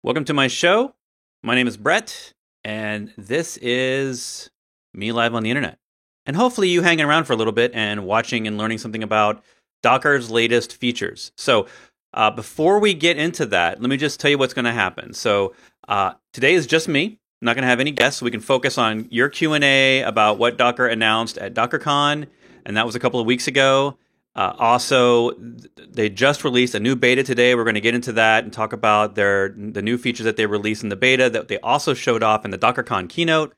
Welcome to my show. My name is Brett, and this is me live on the internet. And hopefully you hanging around for a little bit and watching and learning something about Docker's latest features. So before we get into that, let me just tell you what's going to happen. So today is just me. I'm not going to have any guests, so we can focus on your Q&A about what Docker announced at DockerCon, and that was a couple of weeks ago. Also, they just released a new beta today. We're going to get into that and talk about the new features that they released in the beta that they also showed off in the DockerCon keynote.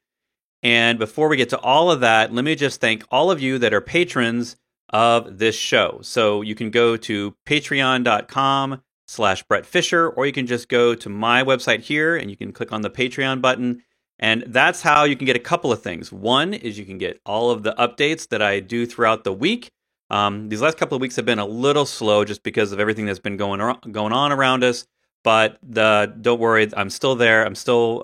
And before we get to all of that, let me just thank all of you that are patrons of this show. So you can go to patreon.com/Brett Fisher, or you can just go to my website here and you can click on the Patreon button. And that's how you can get a couple of things. One is you can get all of the updates that I do throughout the week. These last couple of weeks have been a little slow just because of everything that's been going on around us. But don't worry, I'm still there. I'm still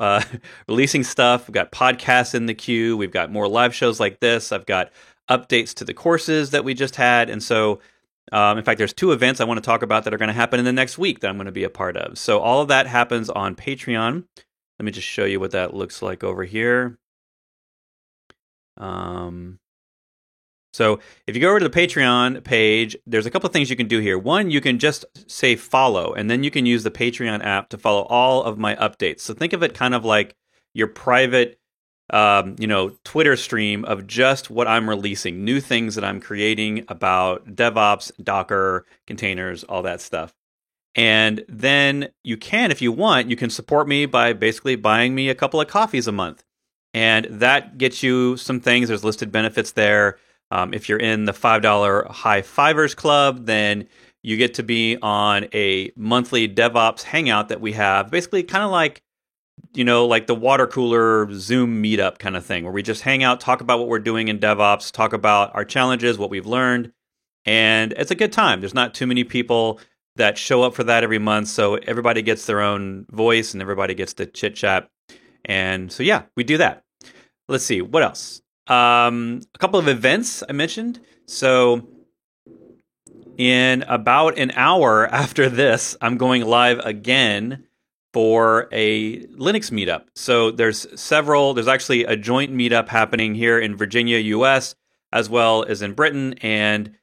releasing stuff. We've got podcasts in the queue. We've got more live shows like this. I've got updates to the courses that we just had. And so, in fact, there's 2 events I want to talk about that are going to happen in the next week that I'm going to be a part of. So all of that happens on Patreon. Let me just show you what that looks like over here. So if you go over to the Patreon page, there's a couple of things you can do here. One, you can just say follow, and then you can use the Patreon app to follow all of my updates. So think of it kind of like your private, Twitter stream of just what I'm releasing, new things that I'm creating about DevOps, Docker, containers, all that stuff. And then you can, if you want, you can support me by basically buying me a couple of coffees a month. And that gets you some things. There's listed benefits there. If you're in the $5 High Fivers Club, then you get to be on a monthly DevOps hangout that we have, basically kind of like, like the water cooler Zoom meetup kind of thing, where we just hang out, talk about what we're doing in DevOps, talk about our challenges, what we've learned, and it's a good time. There's not too many people that show up for that every month, so everybody gets their own voice and everybody gets to chit-chat. And so, yeah, we do that. Let's see, what else? A couple of events I mentioned. So in about an hour after this, I'm going live again for a Linux meetup. So there's actually a joint meetup happening here in Virginia, US, as well as in Britain. And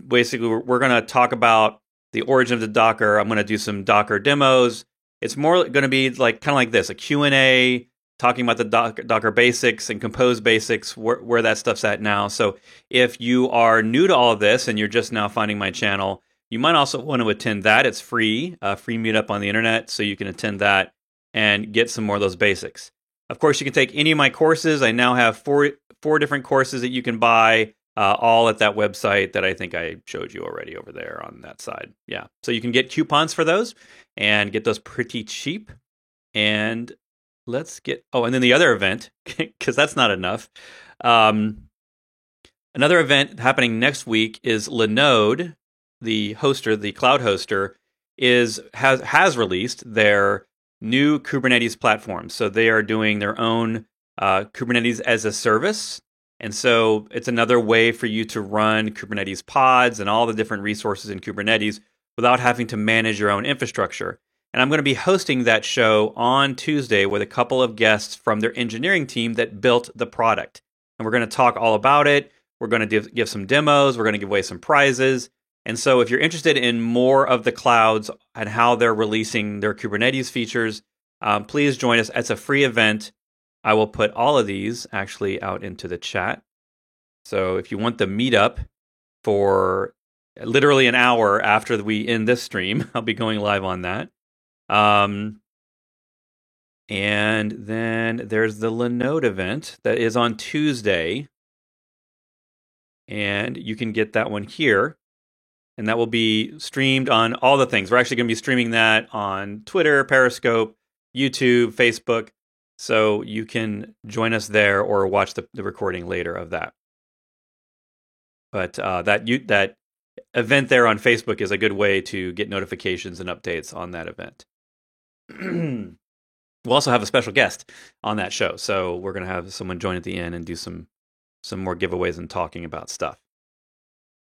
basically we're going to talk about the origin of the Docker. I'm going to do some Docker demos. It's more going to be kind of like this, a Q&A, talking about the Docker basics and Compose basics, where that stuff's at now. So if you are new to all of this and you're just now finding my channel, you might also want to attend that. It's free, a free meetup on the internet, so you can attend that and get some more of those basics. Of course, you can take any of my courses. I now have four different courses that you can buy, all at that website that I think I showed you already over there on that side. Yeah, so you can get coupons for those and get those pretty cheap. And and then the other event, because that's not enough. Another event happening next week is Linode, the hoster, the cloud hoster, has released their new Kubernetes platform. So they are doing their own Kubernetes as a service. And so it's another way for you to run Kubernetes pods and all the different resources in Kubernetes without having to manage your own infrastructure. And I'm going to be hosting that show on Tuesday with a couple of guests from their engineering team that built the product. And we're going to talk all about it. We're going to give some demos. We're going to give away some prizes. And so if you're interested in more of the clouds and how they're releasing their Kubernetes features, please join us. It's a free event. I will put all of these actually out into the chat. So if you want the meetup for literally an hour after we end this stream, I'll be going live on that. And then there's the Linode event that is on Tuesday. And you can get that one here. And that will be streamed on all the things. We're actually going to be streaming that on Twitter, Periscope, YouTube, Facebook. So you can join us there or watch the recording later of that. But that event there on Facebook is a good way to get notifications and updates on that event. We'll also have a special guest on that show. So we're going to have someone join at the end and do some more giveaways and talking about stuff.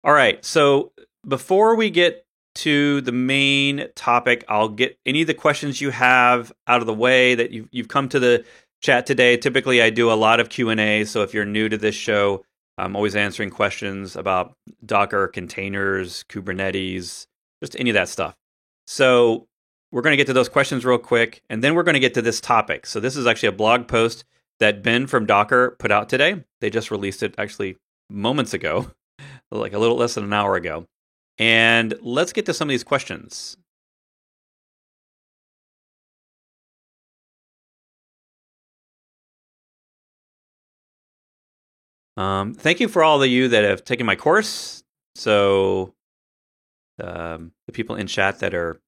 All right. So before we get to the main topic. I'll get any of the questions you have out of the way that you've come to the chat today. Typically, I do a lot of Q&A, so if you're new to this show, I'm always answering questions about Docker, containers, Kubernetes, just any of that stuff. So we're going to get to those questions real quick, and then we're going to get to this topic. So this is actually a blog post that Ben from Docker put out today. They just released it actually moments ago, like a little less than an hour ago. And let's get to some of these questions. Thank you for all of you that have taken my course. So the people in chat that are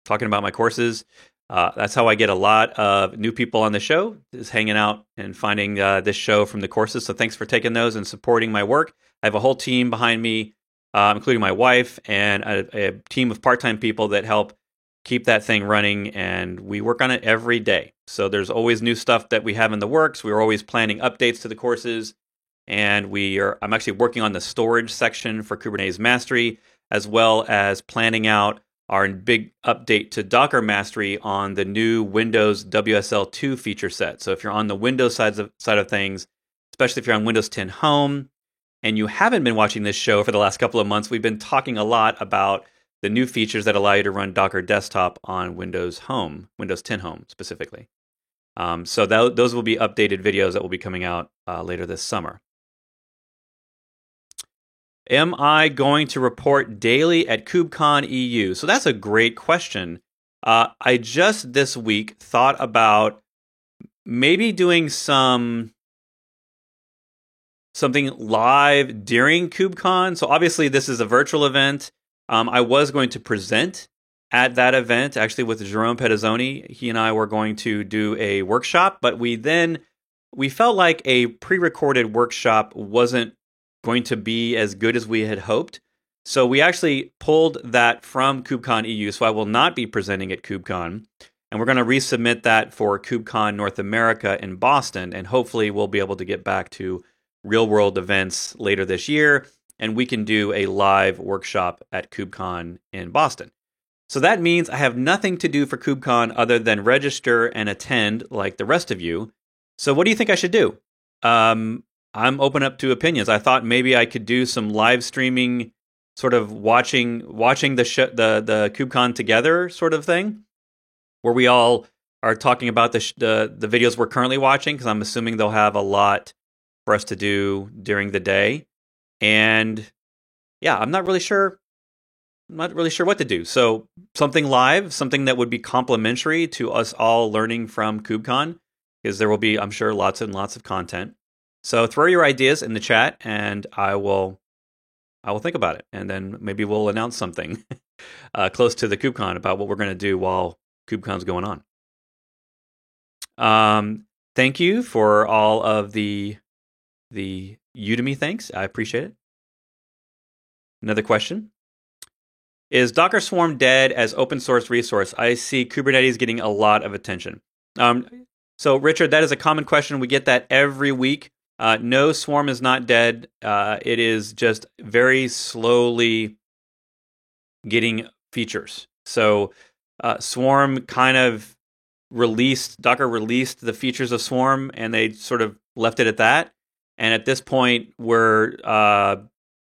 talking about my courses, that's how I get a lot of new people on the show, is hanging out and finding this show from the courses. So thanks for taking those and supporting my work. I have a whole team behind me, including my wife and a team of part-time people that help keep that thing running, and we work on it every day. So there's always new stuff that we have in the works. We're always planning updates to the courses, and I'm actually working on the storage section for Kubernetes Mastery, as well as planning out our big update to Docker Mastery on the new Windows WSL2 feature set. So if you're on the Windows side of things, especially if you're on Windows 10 Home, and you haven't been watching this show for the last couple of months, we've been talking a lot about the new features that allow you to run Docker Desktop on Windows Home, Windows 10 Home specifically. So those will be updated videos that will be coming out later this summer. Am I going to report daily at KubeCon EU? So that's a great question. I just this week thought about maybe doing something live during KubeCon. So obviously this is a virtual event. I was going to present at that event, actually with Jerome Pedizzoni. He and I were going to do a workshop, but we felt like a pre-recorded workshop wasn't going to be as good as we had hoped. So we actually pulled that from KubeCon EU, so I will not be presenting at KubeCon. And we're going to resubmit that for KubeCon North America in Boston, and hopefully we'll be able to get back to real-world events later this year, and we can do a live workshop at KubeCon in Boston. So that means I have nothing to do for KubeCon other than register and attend like the rest of you. So what do you think I should do? I'm open up to opinions. I thought maybe I could do some live streaming, sort of watching the KubeCon together sort of thing, where we all are talking about the videos we're currently watching, because I'm assuming they'll have a lot for us to do during the day. And yeah, I'm not really sure what to do. So something live, something that would be complementary to us all learning from KubeCon, because there will be, I'm sure, lots and lots of content. So throw your ideas in the chat, and I will think about it, and then maybe we'll announce something close to the KubeCon about what we're going to do while KubeCon's going on. Thank you for all of the Udemy thanks. I appreciate it. Another question. Is Docker Swarm dead as open source resource? I see Kubernetes getting a lot of attention. So Richard, that is a common question. We get that every week. No, Swarm is not dead. It is just very slowly getting features. So Swarm kind of Docker released the features of Swarm, and they sort of left it at that. And at this point, we're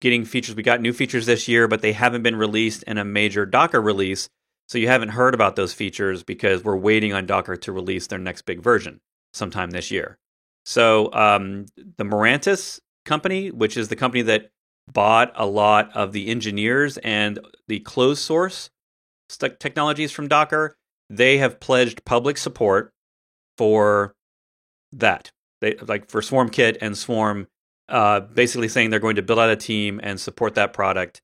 getting features. We got new features this year, but they haven't been released in a major Docker release. So you haven't heard about those features because we're waiting on Docker to release their next big version sometime this year. So the Mirantis company, which is the company that bought a lot of the engineers and the closed source technologies from Docker, they have pledged public support for that. They like for SwarmKit and Swarm, basically saying they're going to build out a team and support that product.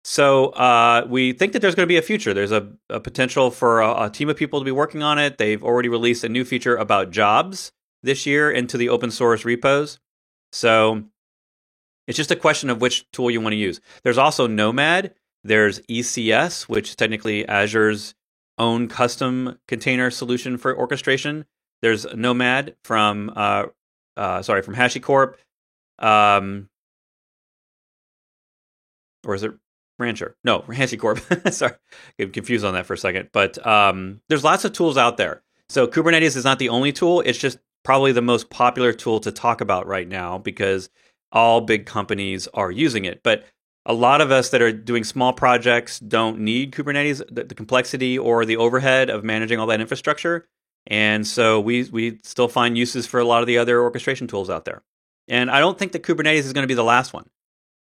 So we think that there's going to be a future. There's a potential for a team of people to be working on it. They've already released a new feature about jobs this year into the open source repos. So it's just a question of which tool you want to use. There's also Nomad. There's ECS, which is technically Azure's own custom container solution for orchestration. There's Nomad from HashiCorp. Or is it Rancher. No, HashiCorp. Sorry, I'm confused on that for a second. But there's lots of tools out there. So Kubernetes is not the only tool. It's just probably the most popular tool to talk about right now because all big companies are using it. But a lot of us that are doing small projects don't need Kubernetes, the complexity or the overhead of managing all that infrastructure. And so we still find uses for a lot of the other orchestration tools out there. And I don't think that Kubernetes is going to be the last one.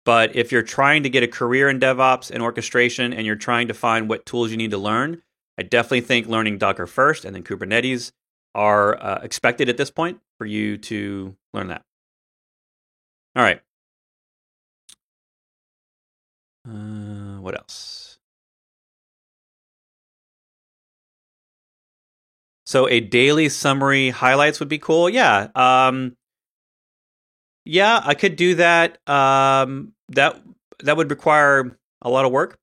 But if you're trying to get a career in DevOps and orchestration and you're trying to find what tools you need to learn, I definitely think learning Docker first and then Kubernetes are expected at this point for you to learn that. All right. What else? So a daily summary highlights would be cool. Yeah. Yeah, I could do that. That would require a lot of work.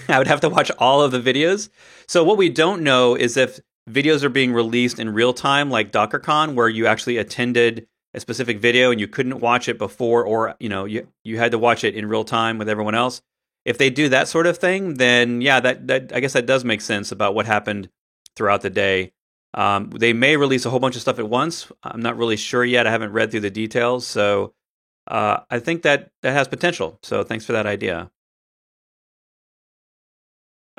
I would have to watch all of the videos. So what we don't know is if videos are being released in real time, like DockerCon, where you actually attended a specific video and you couldn't watch it before, or you had to watch it in real time with everyone else. If they do that sort of thing, then yeah, that I guess that does make sense about what happened throughout the day. They may release a whole bunch of stuff at once. I'm not really sure yet. I haven't read through the details, so I think that has potential. So thanks for that idea.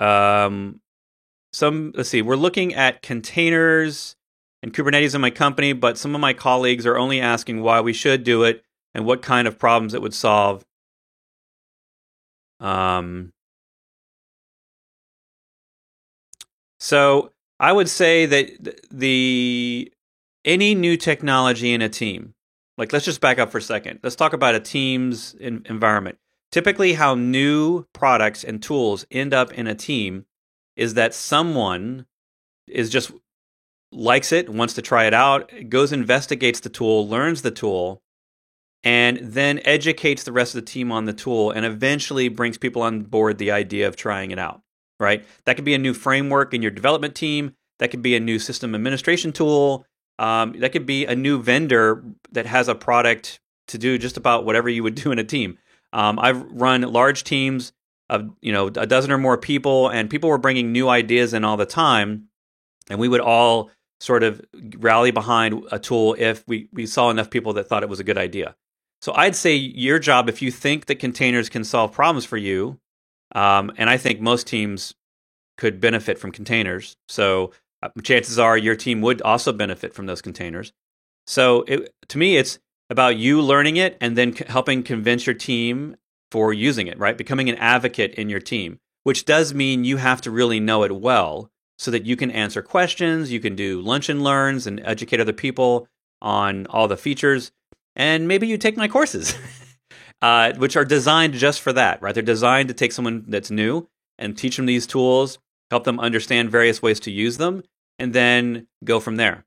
Let's see. We're looking at containers and Kubernetes in my company, but some of my colleagues are only asking why we should do it and what kind of problems it would solve. So I would say that any new technology in a team, like let's just back up for a second. Let's talk about a team's environment. Typically, how new products and tools end up in a team is that someone is just likes it, wants to try it out, goes investigates the tool, learns the tool, and then educates the rest of the team on the tool and eventually brings people on board the idea of trying it out, right? That could be a new framework in your development team. That could be a new system administration tool. That could be a new vendor that has a product to do just about whatever you would do in a team. I've run large teams of a dozen or more people, and people were bringing new ideas in all the time, and we would all sort of rally behind a tool if we saw enough people that thought it was a good idea. So I'd say your job, if you think that containers can solve problems for you, and I think most teams could benefit from containers, so chances are your team would also benefit from those containers. So to me, it's about you learning it and then helping convince your team for using it, right? Becoming an advocate in your team, which does mean you have to really know it well so that you can answer questions, you can do lunch and learns and educate other people on all the features. And maybe you take my courses, which are designed just for that, right? They're designed to take someone that's new and teach them these tools, help them understand various ways to use them, and then go from there.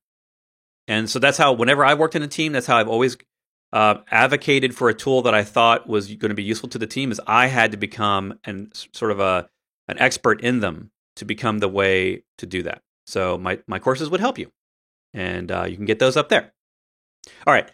And so that's how, whenever I worked in a team, that's how I've always advocated for a tool that I thought was going to be useful to the team, is I had to become an expert in them to become the way to do that. So my courses would help you, and you can get those up there. All right.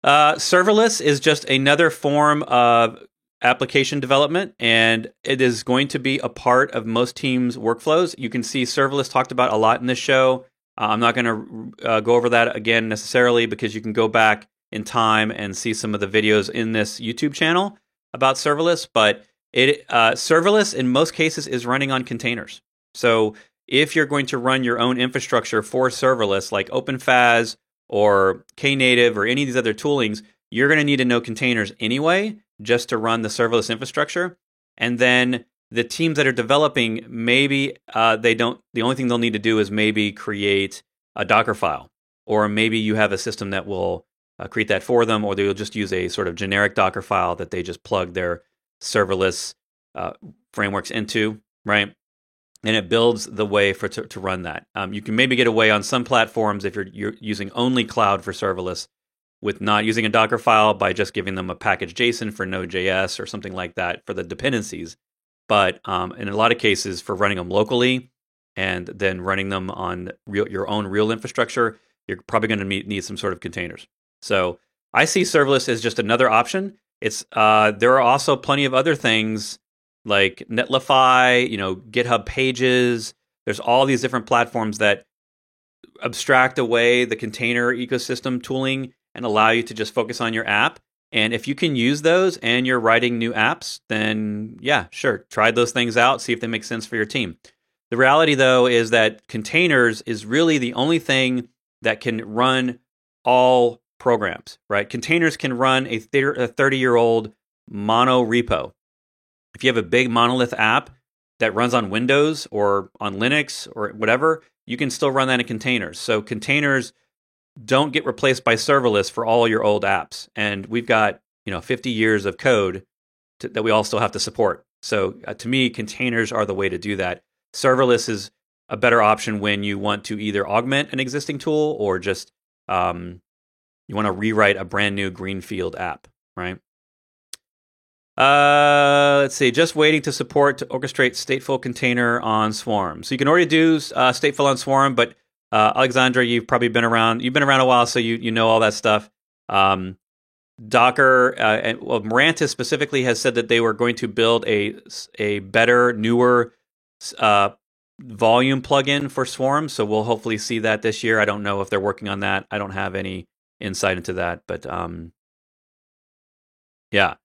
Serverless is just another form of application development, and it is going to be a part of most teams' workflows. You can see serverless talked about a lot in this show. I'm not going to go over that again necessarily, because you can go back in time and see some of the videos in this YouTube channel about serverless. But serverless in most cases is running on containers. So if you're going to run your own infrastructure for serverless, like OpenFaaS or Knative or any of these other toolings, you're going to need to know containers anyway, just to run the serverless infrastructure. And then the teams that are developing, maybe they don't. The only thing they'll need to do is maybe create a Docker file, or maybe you have a system that will create that for them, or they'll just use a sort of generic Docker file that they just plug their serverless frameworks into, right? And it builds the way to run that. You can maybe get away on some platforms if you're using only cloud for serverless with not using a Docker file by just giving them a package JSON for Node.js or something like that for the dependencies. But in a lot of cases, for running them locally and then running them on your own real infrastructure, you're probably going to need some sort of containers. So I see serverless as just another option. There are also plenty of other things like Netlify, GitHub Pages. There's all these different platforms that abstract away the container ecosystem tooling and allow you to just focus on your app. And if you can use those and you're writing new apps, then yeah, sure, try those things out, see if they make sense for your team. The reality, though, is that containers is really the only thing that can run all programs, right? Containers can run a 30-year-old mono repo. If you have a big monolith app that runs on Windows or on Linux or whatever, you can still run that in containers. So containers don't get replaced by serverless for all your old apps. And we've got 50 years of code that we all still have to support. So to me, containers are the way to do that. Serverless is a better option when you want to either augment an existing tool or just you want to rewrite a brand new greenfield app, right? Let's see. Just waiting to support to orchestrate stateful container on Swarm. So you can already do stateful on Swarm, but Alexandra, you've probably been around. You've been around a while, so you know all that stuff. Docker and Mirantis specifically has said that they were going to build a better, newer volume plugin for Swarm. So we'll hopefully see that this year. I don't know if they're working on that. I don't have any insight into that, but yeah.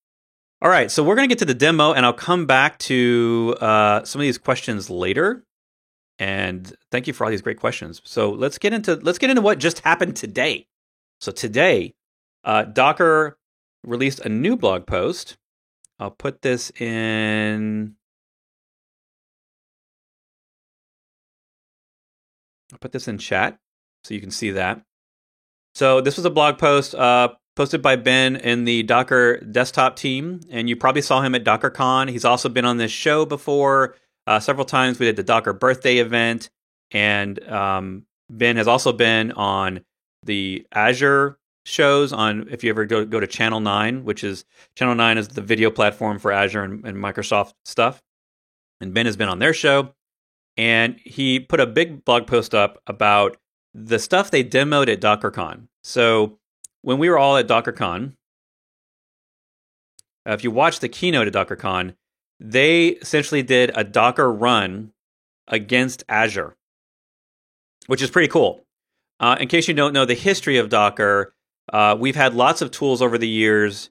All right, so we're going to get to the demo, and I'll come back to some of these questions later. And thank you for all these great questions. So let's get into what just happened today. So today, Docker released a new blog post. I'll put this in. I'll put this in chat so you can see that. So this was a blog post posted by Ben in the Docker desktop team, and you probably saw him at DockerCon. He's also been on this show before several times. We did the Docker birthday event, and Ben has also been on the Azure shows. On if you ever go to Channel 9, which is Channel 9 is the video platform for Azure and Microsoft stuff, and Ben has been on their show, and he put a big blog post up about the stuff they demoed at DockerCon. So when we were all at DockerCon, if you watch the keynote at DockerCon, they essentially did a Docker run against Azure, which is pretty cool. In case you don't know the history of Docker, we've had lots of tools over the years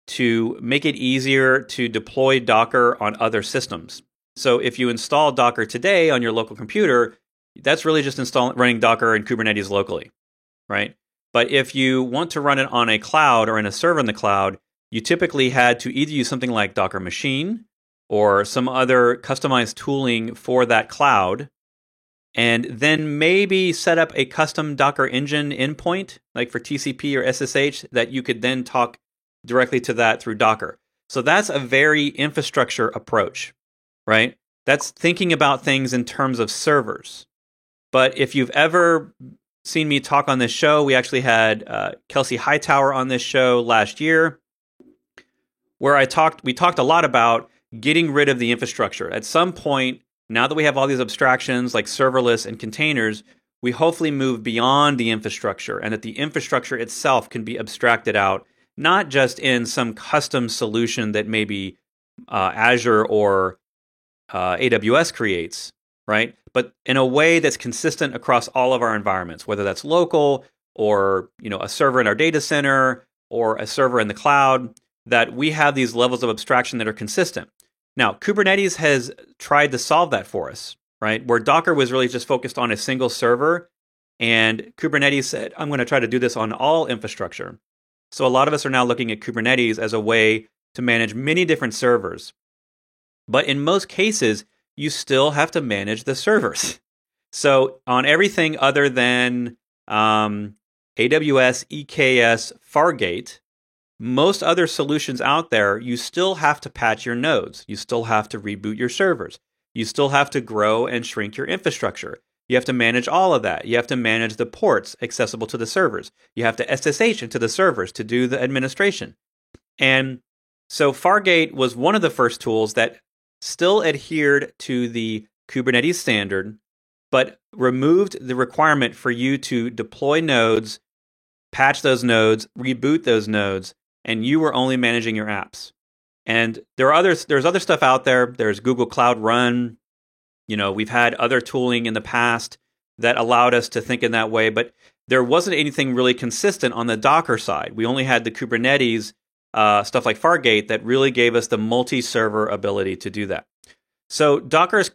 to make it easier to deploy Docker on other systems. So if you install Docker today on your local computer, that's really just running Docker and Kubernetes locally, right? But if you want to run it on a cloud or in a server in the cloud, you typically had to either use something like Docker Machine or some other customized tooling for that cloud, and then maybe set up a custom Docker engine endpoint, like for TCP or SSH, that you could then talk directly to that through Docker. So that's a very infrastructure approach, right? That's thinking about things in terms of servers. But if you've ever seen me talk on this show, we actually had Kelsey Hightower on this show last year, where we talked a lot about getting rid of the infrastructure. At some point, now that we have all these abstractions like serverless and containers, we hopefully move beyond the infrastructure, and that the infrastructure itself can be abstracted out, not just in some custom solution that maybe Azure or AWS creates, right? But in a way that's consistent across all of our environments, whether that's local or a server in our data center or a server in the cloud, that we have these levels of abstraction that are consistent. Now, Kubernetes has tried to solve that for us, right? Where Docker was really just focused on a single server, and Kubernetes said, I'm going to try to do this on all infrastructure. So a lot of us are now looking at Kubernetes as a way to manage many different servers. But in most cases, you still have to manage the servers. So on everything other than AWS, EKS, Fargate, most other solutions out there, you still have to patch your nodes. You still have to reboot your servers. You still have to grow and shrink your infrastructure. You have to manage all of that. You have to manage the ports accessible to the servers. You have to SSH into the servers to do the administration. And so Fargate was one of the first tools that still adhered to the Kubernetes standard, but removed the requirement for you to deploy nodes, patch those nodes, reboot those nodes, and you were only managing your apps. And there's other stuff out there. There's Google Cloud Run. We've had other tooling in the past that allowed us to think in that way, but there wasn't anything really consistent on the Docker side. We only had the Kubernetes stuff like Fargate that really gave us the multi-server ability to do that. So Docker's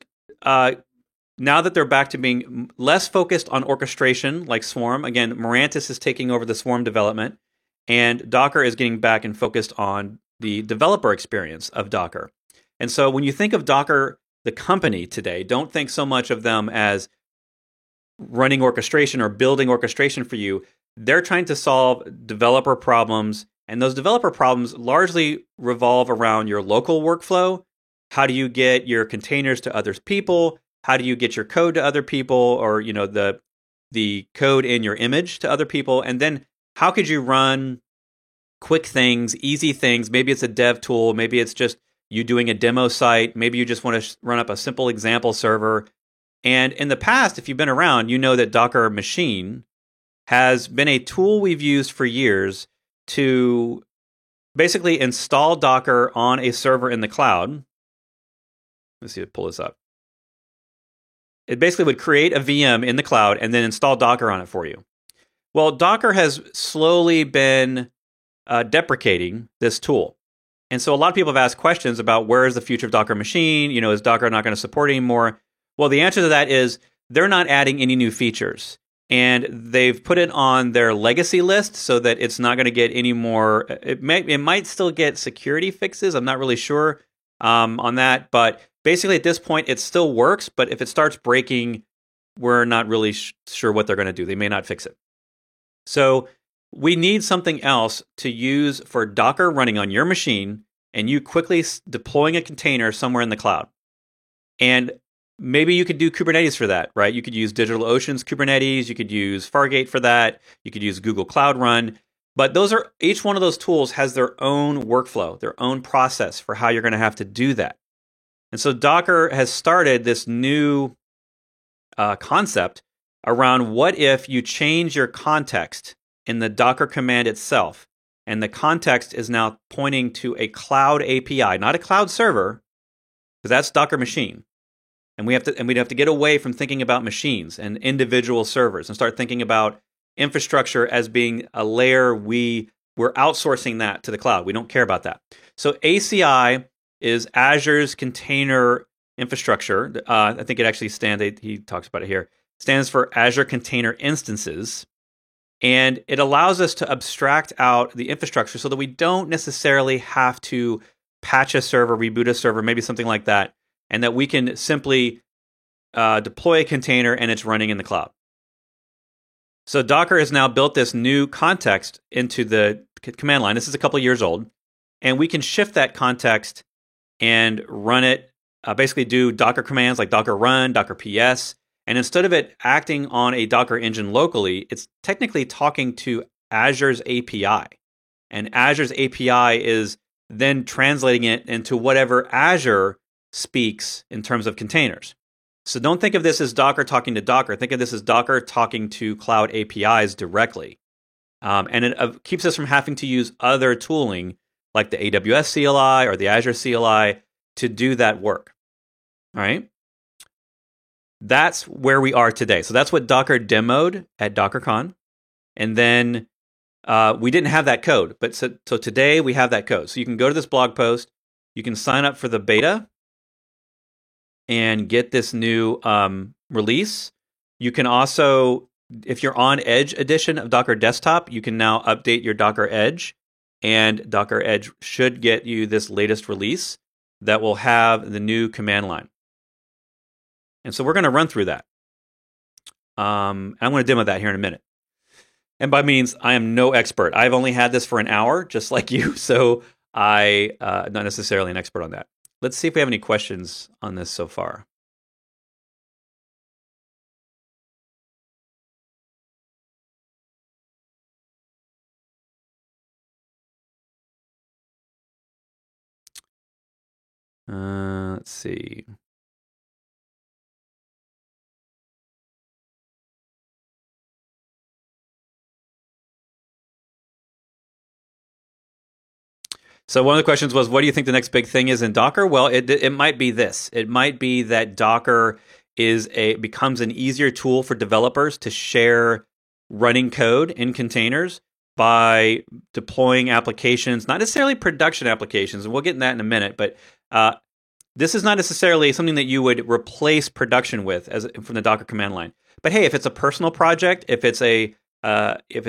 now that they're back to being less focused on orchestration like Swarm, again, Mirantis is taking over the Swarm development, and Docker is getting back and focused on the developer experience of Docker. And so when you think of Docker, the company today, don't think so much of them as running orchestration or building orchestration for you. They're trying to solve developer problems, and those developer problems largely revolve around your local workflow. How do you get your containers to other people? How do you get your code to other people, or the code in your image to other people? And then how could you run quick things, easy things? Maybe it's a dev tool. Maybe it's just you doing a demo site. Maybe you just want to run up a simple example server. And in the past, if you've been around, you know that Docker Machine has been a tool we've used for years to basically install Docker on a server in the cloud. Let's see, pull this up. It basically would create a VM in the cloud and then install Docker on it for you. Well, Docker has slowly been deprecating this tool. And so a lot of people have asked questions about where is the future of Docker Machine? Is Docker not going to support anymore? Well, the answer to that is they're not adding any new features. And they've put it on their legacy list so that it's not going to get any more. It might still get security fixes. I'm not really sure on that. But basically, at this point, it still works. But if it starts breaking, we're not really sure what they're going to do. They may not fix it. So we need something else to use for Docker running on your machine and you quickly deploying a container somewhere in the cloud. And maybe you could do Kubernetes for that, right? You could use DigitalOcean's Kubernetes. You could use Fargate for that. You could use Google Cloud Run. But each one of those tools has their own workflow, their own process for how you're going to have to do that. And so Docker has started this new concept around what if you change your context in the Docker command itself, and the context is now pointing to a cloud API, not a cloud server, because that's Docker Machine. And we'd have to get away from thinking about machines and individual servers and start thinking about infrastructure as being a layer we're outsourcing that to the cloud. We don't care about that. So ACI is Azure's container infrastructure. I think it actually he talks about it here. Stands for Azure Container Instances. And it allows us to abstract out the infrastructure so that we don't necessarily have to patch a server, reboot a server, maybe something like that, and that we can simply deploy a container and it's running in the cloud. So Docker has now built this new context into the command line. This is a couple of years old. And we can shift that context and run it, basically do Docker commands like Docker run, Docker PS. And instead of it acting on a Docker engine locally, it's technically talking to Azure's API. And Azure's API is then translating it into whatever Azure speaks in terms of containers. So don't think of this as Docker talking to Docker. Think of this as Docker talking to cloud APIs directly. And it keeps us from having to use other tooling like the AWS CLI or the Azure CLI to do that work. All right? That's where we are today. So that's what Docker demoed at DockerCon. And then we didn't have that code. But so today we have that code. So you can go to this blog post. You can sign up for the beta and get this new release. You can also, if you're on Edge edition of Docker Desktop, you can now update your Docker Edge. And Docker Edge should get you this latest release that will have the new command line. And so we're going to run through that. I'm going to demo that here in a minute. And by means, I am no expert. I've only had this for an hour, just like you. So I'm not necessarily an expert on that. Let's see if we have any questions on this so far. Let's see. So one of the questions was, what do you think the next big thing is in Docker? Well, it might be this. It might be that Docker becomes an easier tool for developers to share running code in containers by deploying applications, not necessarily production applications, and we'll get in that in a minute, but this is not necessarily something that you would replace production with from the Docker command line. But hey, if it's a personal project, if it's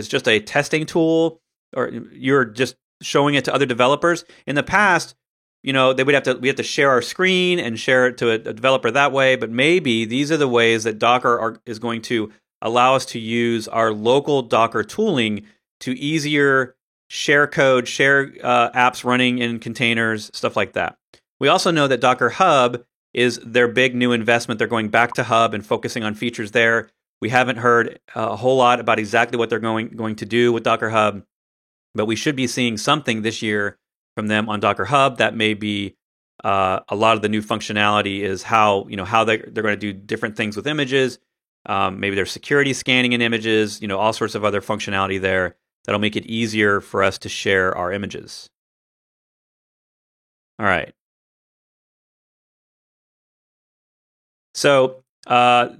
just a testing tool, or you're just showing it to other developers, in the past, we have to share our screen and share it to a developer that way. But maybe these are the ways that Docker is going to allow us to use our local Docker tooling to easier share code, share apps running in containers, stuff like that. We also know that Docker Hub is their big new investment. They're going back to Hub and focusing on features there. We haven't heard a whole lot about exactly what they're going to do with Docker Hub, but we should be seeing something this year from them on Docker Hub. That may be a lot of the new functionality is how they're going to do different things with images. Maybe there's security scanning in images, all sorts of other functionality there that'll make it easier for us to share our images. All right. So I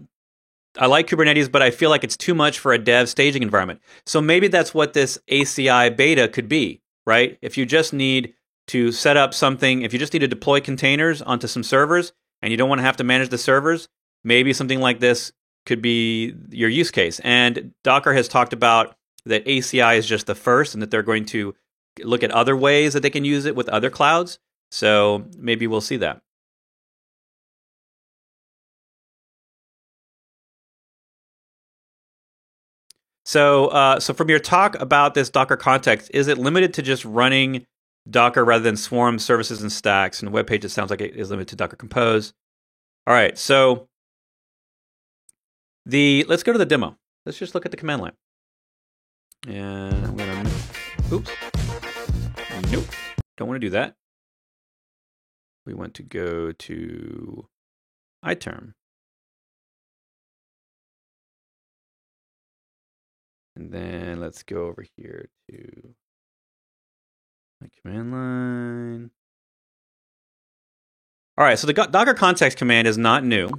like Kubernetes, but I feel like it's too much for a dev staging environment. So maybe that's what this ACI beta could be, right? If you just need to set up something, if you just need to deploy containers onto some servers and you don't want to have to manage the servers, maybe something like this could be your use case. And Docker has talked about that ACI is just the first and that they're going to look at other ways that they can use it with other clouds. So maybe we'll see that. So from your talk about this Docker context, is it limited to just running Docker rather than Swarm services and stacks? And the web page, it sounds like it is limited to Docker Compose. All right, so let's go to the demo. Let's just look at the command line. And I'm going to, oops, nope, don't want to do that. We want to go to iterm. And then let's go over here to my command line. All right, so the Docker context command is not new.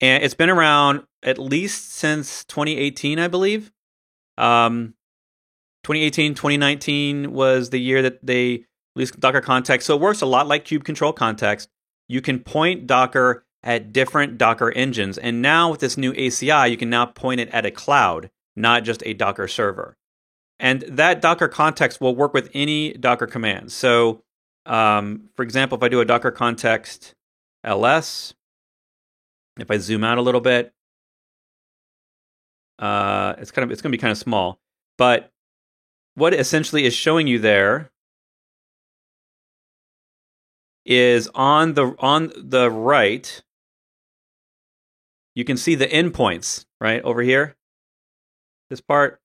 And it's been around at least since 2018, I believe. 2018, 2019 was the year that they released Docker context. So it works a lot like kube control context. You can point Docker at different Docker engines. And now with this new ACI, you can now point it at a cloud, not just a Docker server. And that Docker context will work with any Docker command. So, for example, if I do a Docker context ls, if I zoom out a little bit, it's going to be kind of small. But what it essentially is showing you there is on the right, you can see the endpoints right over here. This part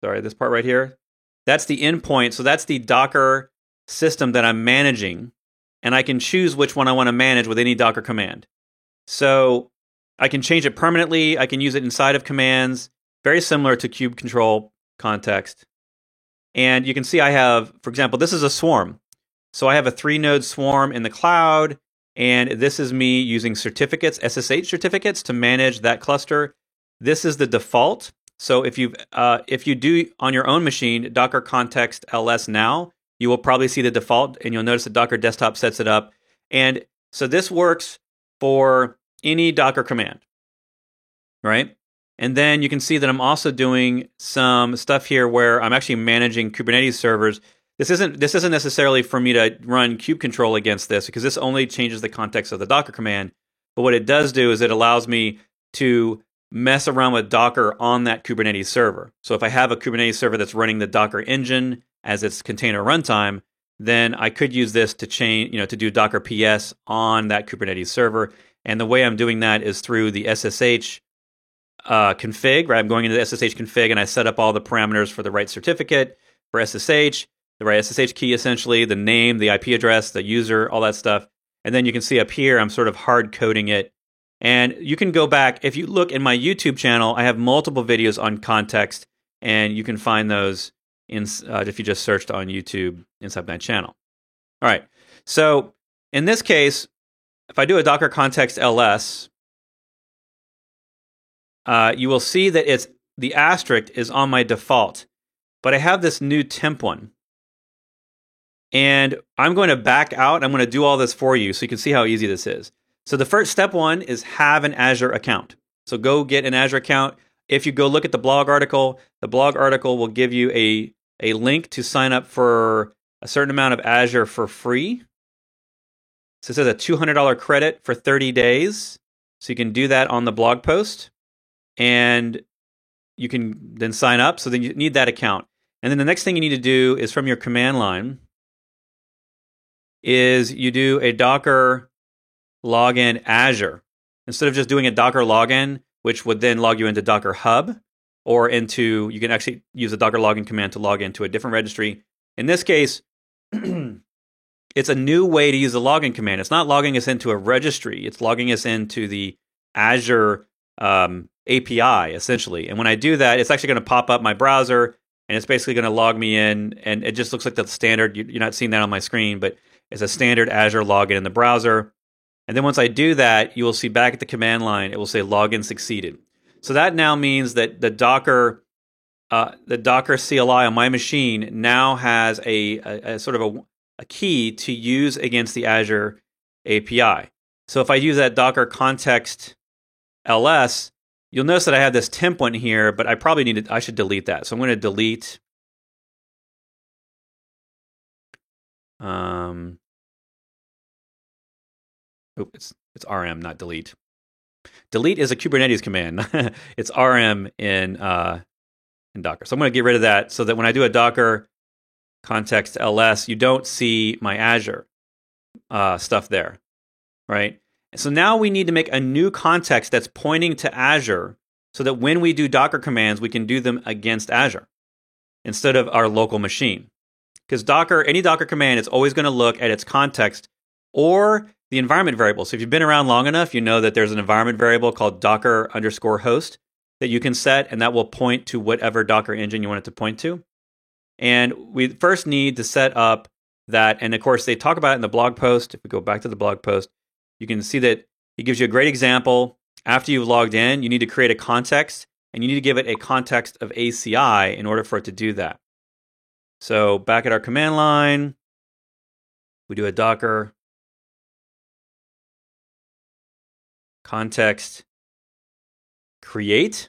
right here. That's the endpoint. So that's the Docker system that I'm managing, and I can choose which one I want to manage with any Docker command. So I can change it permanently. I can use it inside of commands, very similar to kube control context. And you can see I have, for example, this is a swarm. So I have a 3-node swarm in the cloud, and this is me using certificates, SSH certificates, to manage that cluster. This is the default. So if you do on your own machine Docker context ls now, you will probably see the default, and you'll notice that Docker Desktop sets it up. And so this works for any Docker command, right? And then you can see that I'm also doing some stuff here where I'm actually managing Kubernetes servers. This isn't necessarily for me to run kube control against this, because this only changes the context of the Docker command. But what it does do is it allows me to mess around with Docker on that Kubernetes server. So if I have a Kubernetes server that's running the Docker engine as its container runtime, then I could use this to to do Docker PS on that Kubernetes server. And the way I'm doing that is through the SSH config, right? I'm going into the SSH config and I set up all the parameters for the right certificate for SSH, the right SSH key essentially, the name, the IP address, the user, all that stuff. And then you can see up here, I'm sort of hard coding it. And you can go back, if you look in my YouTube channel, I have multiple videos on context, and you can find those if you just searched on YouTube inside my channel. All right. So in this case, if I do a Docker context ls, you will see that the asterisk is on my default, but I have this new temp one. And I'm going to back out. I'm going to do all this for you so you can see how easy this is. So the first step one is have an Azure account. So go get an Azure account. If you go look at the blog article will give you a link to sign up for a certain amount of Azure for free. So it says a $200 credit for 30 days. So you can do that on the blog post. And you can then sign up. So then you need that account. And then the next thing you need to do is from your command line is you do a Docker login Azure. Instead of just doing a Docker login, which would then log you into Docker Hub, or you can actually use a Docker login command to log into a different registry. In this case, it's a new way to use the login command. It's not logging us into a registry. It's logging us into the Azure API, essentially. And when I do that, it's actually going to pop up my browser, and it's basically going to log me in, and it just looks like the standard. You're not seeing that on my screen, but it's a standard Azure login in the browser. And then once I do that, you will see back at the command line, it will say login succeeded. So that now means that the Docker CLI on my machine now has a sort of a key to use against the Azure API. So if I use that Docker context ls, you'll notice that I have this temp one here, but I should delete that. So I'm going to delete it's rm, not delete. Delete is a Kubernetes command. It's rm in Docker. So I'm going to get rid of that so that when I do a Docker context ls, you don't see my Azure stuff there, right? So now we need to make a new context that's pointing to Azure so that when we do Docker commands, we can do them against Azure instead of our local machine. Because any Docker command is always going to look at its context or the environment variable. So if you've been around long enough, you know that there's an environment variable called Docker_host that you can set, and that will point to whatever Docker engine you want it to point to. And we first need to set up that, and of course they talk about it in the blog post. If we go back to the blog post, you can see that it gives you a great example. After you've logged in, you need to create a context, and you need to give it a context of ACI in order for it to do that. So back at our command line, we do a Docker context create.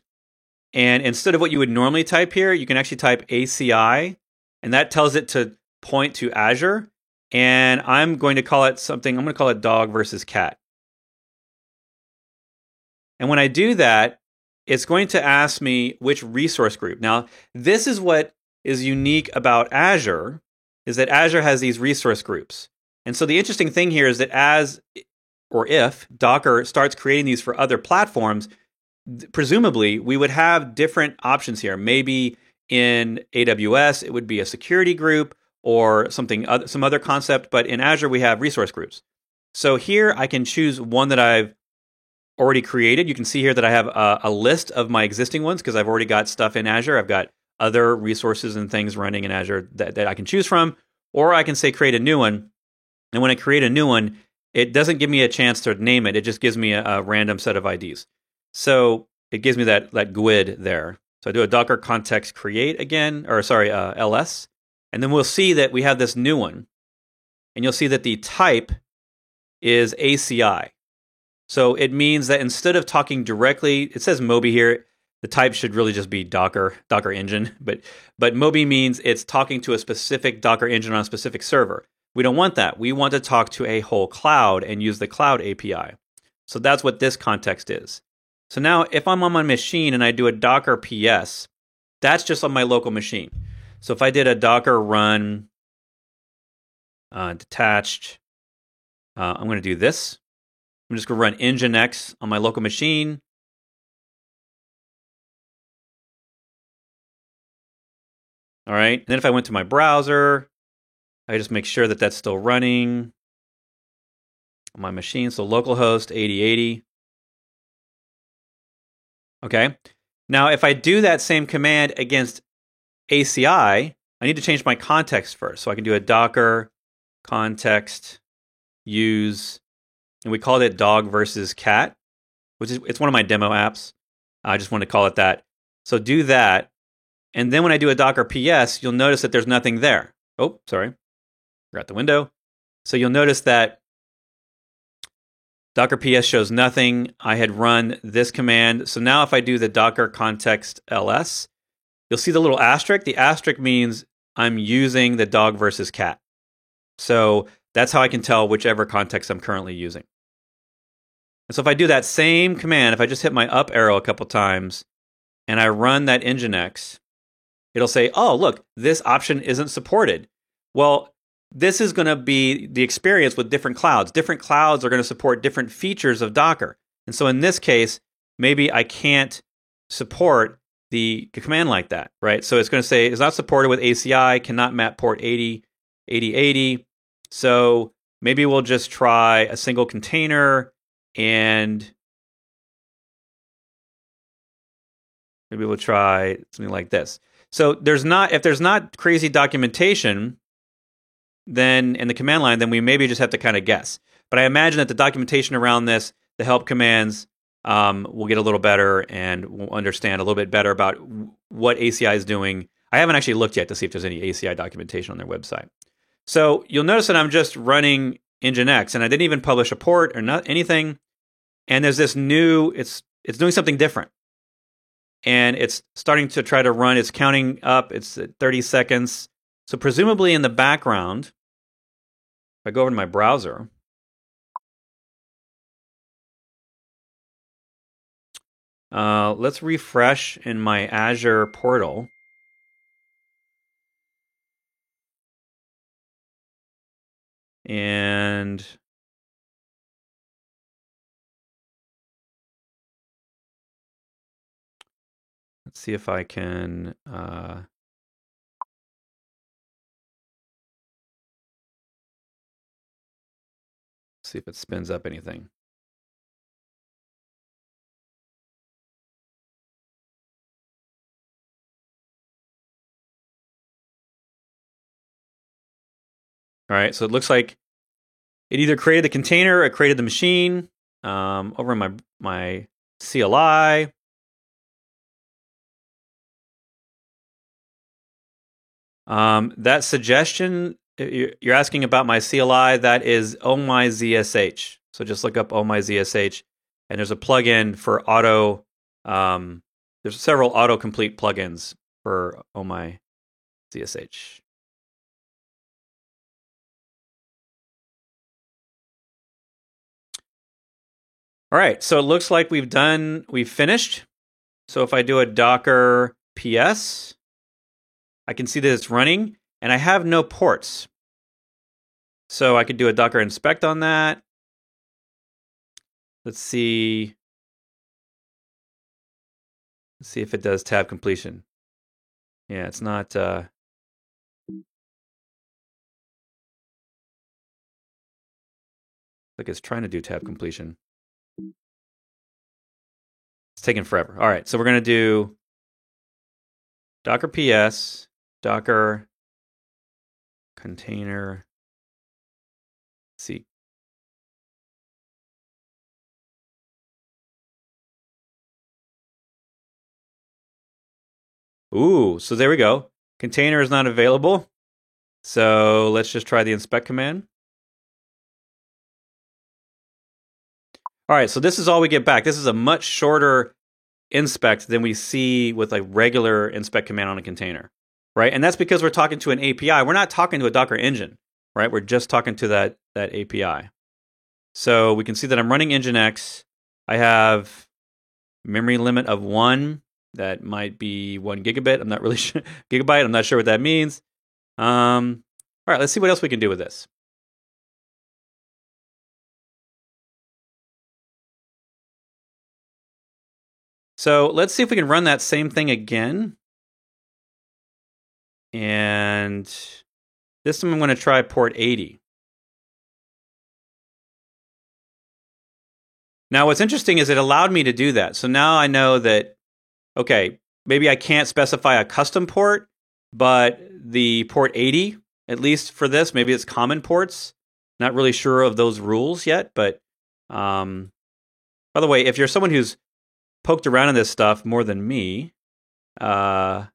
And instead of what you would normally type here, you can actually type ACI, and that tells it to point to Azure. And I'm going to call it dog versus cat. And when I do that, it's going to ask me which resource group. Now, this is what is unique about Azure, is that Azure has these resource groups. And so the interesting thing here is that if Docker starts creating these for other platforms, presumably we would have different options here. Maybe in AWS, it would be a security group or some other concept, but in Azure, we have resource groups. So here I can choose one that I've already created. You can see here that I have a list of my existing ones because I've already got stuff in Azure. I've got other resources and things running in Azure that I can choose from, or I can say create a new one. And when I create a new one, it doesn't give me a chance to name it. It just gives me a random set of IDs. So it gives me that GUID there. So I do a Docker context create again, ls, and then we'll see that we have this new one. And you'll see that the type is ACI. So it means that instead of talking directly, it says Moby here, the type should really just be Docker engine, but Moby means it's talking to a specific Docker engine on a specific server. We don't want that. We want to talk to a whole cloud and use the cloud API. So that's what this context is. So now if I'm on my machine and I do a Docker PS, that's just on my local machine. So if I did a Docker run detached, I'm going to do this. I'm just going to run Nginx on my local machine. All right. And then if I went to my browser, I just make sure that that's still running on my machine. So localhost 8080. Okay. Now, if I do that same command against ACI, I need to change my context first. So I can do a docker context use, and we called it dog versus cat, which is it's one of my demo apps. I just want to call it that. So do that. And then when I do a docker ps, you'll notice that there's nothing there. Oh, sorry. Forgot the window. So you'll notice that docker ps shows nothing. I had run this command. So now if I do the docker context ls, you'll see the little asterisk. The asterisk means I'm using the dog versus cat. So that's how I can tell whichever context I'm currently using. And so if I do that same command, if I just hit my up arrow a couple times and I run that Nginx, it'll say, oh, look, this option isn't supported. Well, this is going to be the experience with different clouds. Different clouds are going to support different features of Docker. And so in this case, maybe I can't support the command like that, right? So it's going to say it's not supported with ACI, cannot map port 8080. So maybe we'll just try a single container, and maybe we'll try something like this. So if there's not crazy documentation, then in the command line, then we maybe just have to kind of guess. But I imagine that the documentation around this, the help commands, will get a little better, and we'll understand a little bit better about what ACI is doing. I haven't actually looked yet to see if there's any ACI documentation on their website. So you'll notice that I'm just running Nginx, and I didn't even publish a port or not anything. And there's this new, it's doing something different. And it's starting to try to run, it's counting up, it's at 30 seconds. So presumably in the background, if I go over to my browser, let's refresh in my Azure portal. And let's see if I can see if it spins up anything. All right, so it looks like it either created the container or it created the machine. Over in my CLI. That suggestion, you're asking about my CLI, that is OhmyZSH. So just look up OhmyZSH, and there's a plugin for auto, there's several autocomplete plugins for OhmyZSH. All right, so it looks like we've finished. So if I do a docker ps, I can see that it's running, and I have no ports. So I could do a docker inspect on that. Let's see if it does tab completion. Yeah, it's not. Look, it's trying to do tab completion. It's taking forever. All right, so we're going to do docker ps, docker container. Let's see. Ooh, so there we go. Container is not available. So let's just try the inspect command. All right, so this is all we get back. This is a much shorter inspect than we see with a regular inspect command on a container, right? And that's because we're talking to an API. We're not talking to a Docker engine, right? We're just talking to that API. So we can see that I'm running Nginx. I have memory limit of 1. That might be 1 gigabit. I'm not really sure. Gigabyte. I'm not sure what that means. All right, let's see what else we can do with this. So let's see if we can run that same thing again. And this time I'm going to try port 80. Now what's interesting is it allowed me to do that. So now I know that, okay, maybe I can't specify a custom port, but the port 80, at least for this, maybe it's common ports. Not really sure of those rules yet, but by the way, if you're someone who's poked around in this stuff more than me, more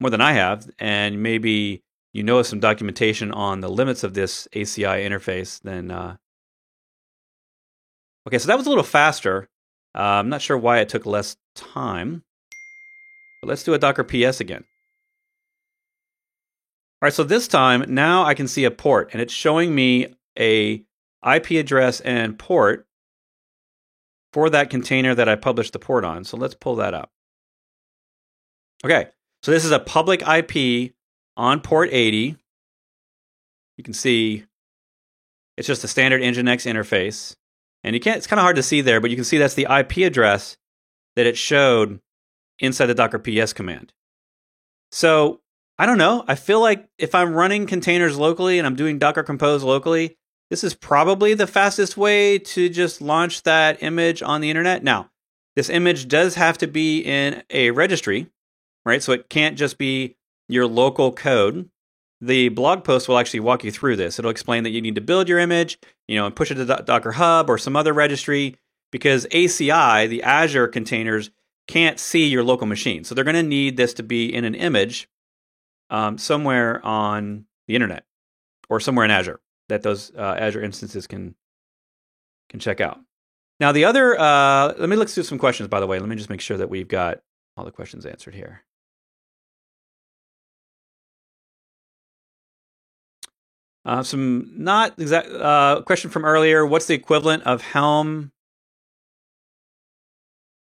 than I have, and maybe you know some documentation on the limits of this ACI interface, then okay, so that was a little faster. I'm not sure why it took less time, but let's do a Docker PS again. All right, so this time, now I can see a port, and it's showing me a IP address and port for that container that I published the port on. So let's pull that up. Okay, so this is a public IP on port 80. You can see it's just a standard Nginx interface. And it's kind of hard to see there, but you can see that's the IP address that it showed inside the Docker PS command. So I don't know. I feel like if I'm running containers locally and I'm doing Docker Compose locally, this is probably the fastest way to just launch that image on the internet. Now, this image does have to be in a registry, right? So it can't just be your local code. The blog post will actually walk you through this. It'll explain that you need to build your image, and push it to Docker Hub or some other registry, because ACI, the Azure containers, can't see your local machine. So they're going to need this to be in an image somewhere on the internet or somewhere in Azure that those Azure instances can check out. Now the other, let's do some questions, by the way. Let me just make sure that we've got all the questions answered here. Some not exact question from earlier. What's the equivalent of Helm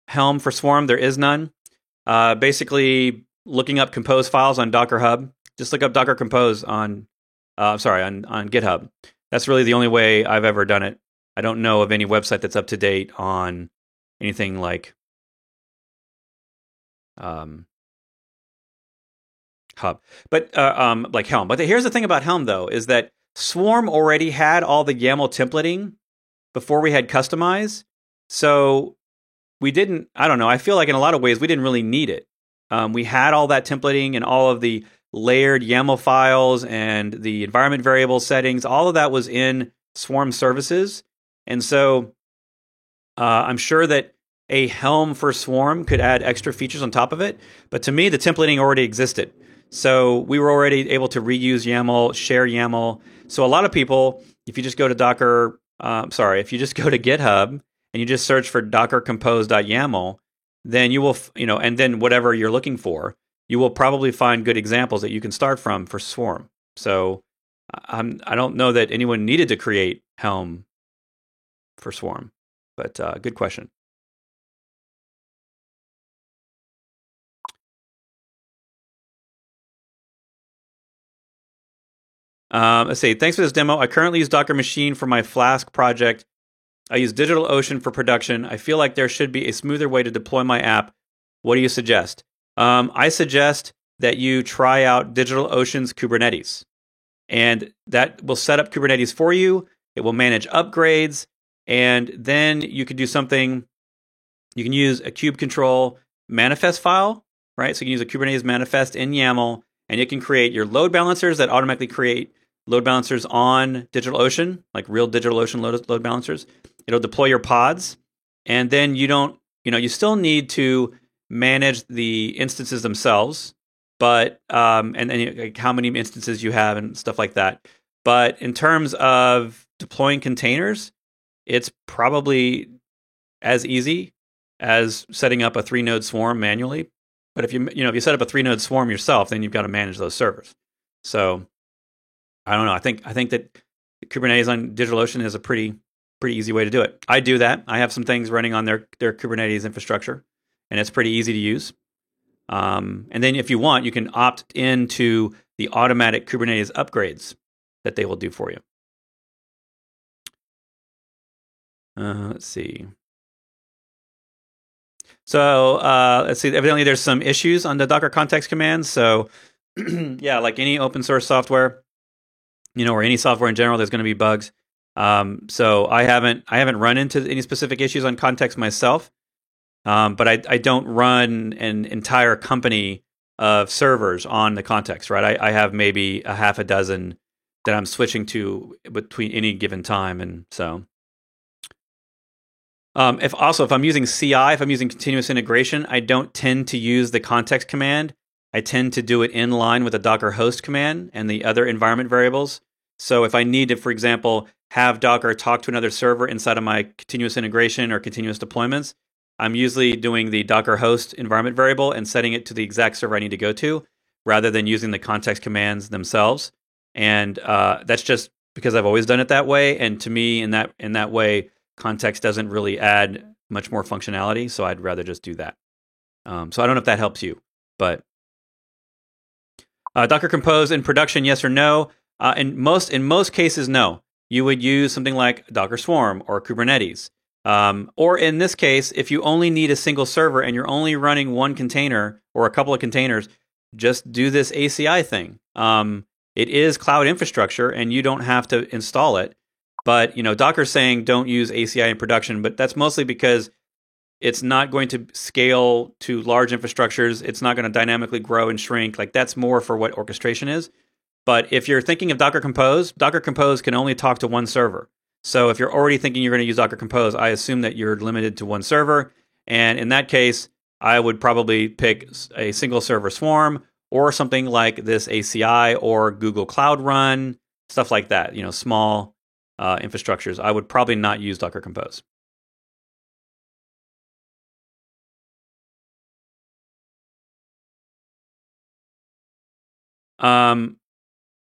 for Swarm? There is none. Basically, looking up Compose files on Docker Hub. Just look up Docker Compose on GitHub. That's really the only way I've ever done it. I don't know of any website that's up to date on anything like Hub, but like Helm. But here's the thing about Helm, though, is that Swarm already had all the YAML templating before we had Kustomize. So we didn't, I don't know, I feel like in a lot of ways we didn't really need it. We had all that templating and all of the layered YAML files and the environment variable settings. All of that was in Swarm services. And so I'm sure that a Helm for Swarm could add extra features on top of it. But to me, the templating already existed. So we were already able to reuse YAML, share YAML. So a lot of people, if you just go to if you just go to GitHub and you just search for Docker Compose.yaml, then you will, and then whatever you're looking for, you will probably find good examples that you can start from for Swarm. So I don't know that anyone needed to create Helm for Swarm, but good question. Let's see. Thanks for this demo. I currently use Docker Machine for my Flask project. I use DigitalOcean for production. I feel like there should be a smoother way to deploy my app. What do you suggest? I suggest that you try out DigitalOcean's Kubernetes. And that will set up Kubernetes for you. It will manage upgrades. And then you can do something. You can use a kubectl manifest file, right? So you can use a Kubernetes manifest in YAML, and it can create your load balancers that automatically create load balancers on DigitalOcean, like real DigitalOcean load balancers. It'll deploy your pods, and then you still need to manage the instances themselves, but and how many instances you have and stuff like that. But in terms of deploying containers, it's probably as easy as setting up a 3-node swarm manually. But if you set up a 3-node swarm yourself, then you've got to manage those servers. So I don't know. I think that Kubernetes on DigitalOcean is a pretty easy way to do it. I do that. I have some things running on their Kubernetes infrastructure, and it's pretty easy to use. And then if you want, you can opt into the automatic Kubernetes upgrades that they will do for you. Let's see. So let's see. Evidently, there's some issues on the Docker context commands. So yeah, like any open source software, or any software in general, there's going to be bugs. So I haven't run into any specific issues on context myself. But I don't run an entire company of servers on the context, right? I have maybe a half a dozen that I'm switching to between any given time, and so. If I'm using CI, if I'm using continuous integration, I don't tend to use the context command. I tend to do it in line with the Docker host command and the other environment variables. So if I need to, for example, have Docker talk to another server inside of my continuous integration or continuous deployments, I'm usually doing the Docker host environment variable and setting it to the exact server I need to go to, rather than using the context commands themselves. And that's just because I've always done it that way. And to me, in that way, context doesn't really add much more functionality, so I'd rather just do that. So I don't know if that helps you, but Docker Compose in production, yes or no? In most cases, no. You would use something like Docker Swarm or Kubernetes. Or in this case, if you only need a single server and you're only running one container or a couple of containers, just do this ACI thing. It is cloud infrastructure, and you don't have to install it. But Docker's saying don't use ACI in production, but that's mostly because it's not going to scale to large infrastructures. It's not going to dynamically grow and shrink. Like, that's more for what orchestration is. But if you're thinking of Docker Compose can only talk to one server. So if you're already thinking you're going to use Docker Compose, I assume that you're limited to one server. And in that case, I would probably pick a single server swarm or something like this ACI or Google Cloud Run, stuff like that, small infrastructures. I would probably not use Docker Compose.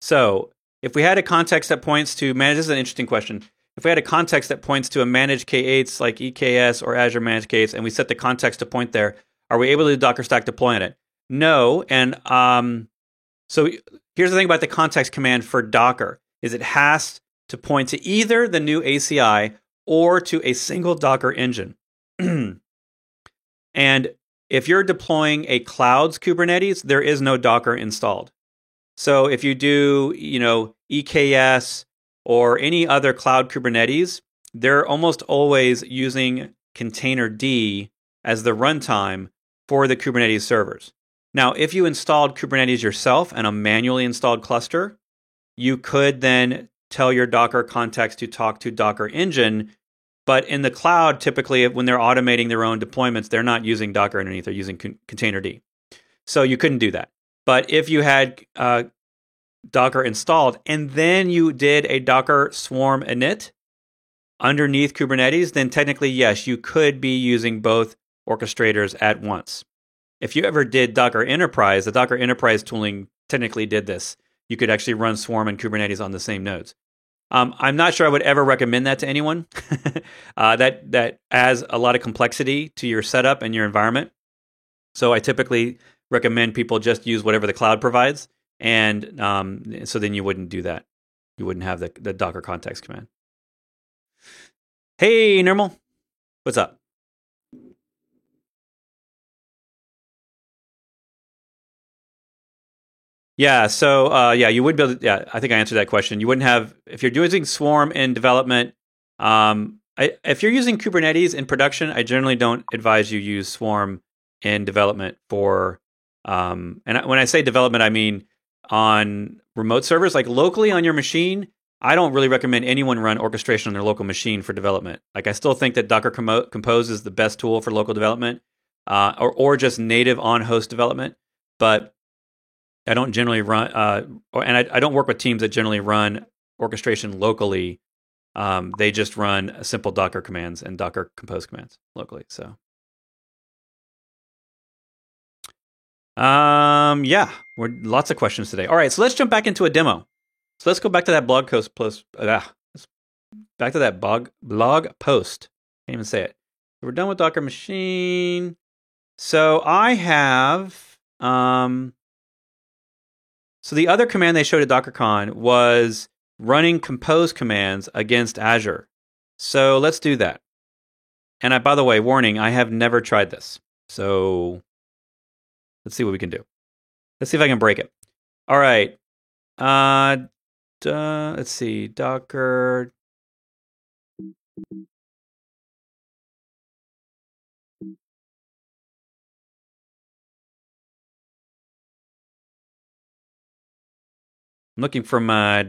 So if we had a context that points to manage, this is an interesting question. If we had a context that points to a managed K8s like EKS or Azure Managed K8s, and we set the context to point there, are we able to do Docker Stack deploy on it? No. And so here's the thing about the context command for Docker is it has to point to either the new ACI or to a single Docker engine. And if you're deploying a cloud's Kubernetes, there is no Docker installed. So if you do, EKS or any other cloud Kubernetes, they're almost always using containerd as the runtime for the Kubernetes servers. Now, if you installed Kubernetes yourself and a manually installed cluster, you could then tell your Docker context to talk to Docker Engine. But in the cloud, typically, when they're automating their own deployments, they're not using Docker underneath. They're using containerd. So you couldn't do that. But if you had Docker installed and then you did a Docker Swarm init underneath Kubernetes, then technically, yes, you could be using both orchestrators at once. If you ever did Docker Enterprise, the Docker Enterprise tooling technically did this. You could actually run Swarm and Kubernetes on the same nodes. I'm not sure I would ever recommend that to anyone. That adds a lot of complexity to your setup and your environment. So I typically recommend people just use whatever the cloud provides, and so then you wouldn't do that. You wouldn't have the Docker context command. Hey, Nirmal, what's up? Yeah, so you would build. Yeah, I think I answered that question. You wouldn't have if you're using Swarm in development. If you're using Kubernetes in production, I generally don't advise you use Swarm in development for. When I say development, I mean on remote servers, like locally on your machine. I don't really recommend anyone run orchestration on their local machine for development. Like, I still think that Docker Compose is the best tool for local development, or just native on host development. But I don't generally run, I don't work with teams that generally run orchestration locally. They just run simple Docker commands and Docker Compose commands locally. So, yeah, we're lots of questions today. All right, so let's jump back into a demo. So let's go back to that blog post. Back to that blog post. Can't even say it. We're done with Docker Machine. So I have So the other command they showed at DockerCon was running compose commands against Azure. So let's do that. And by the way, warning, I have never tried this. So let's see what we can do. Let's see if I can break it. All right. Let's see. Docker. I'm looking for my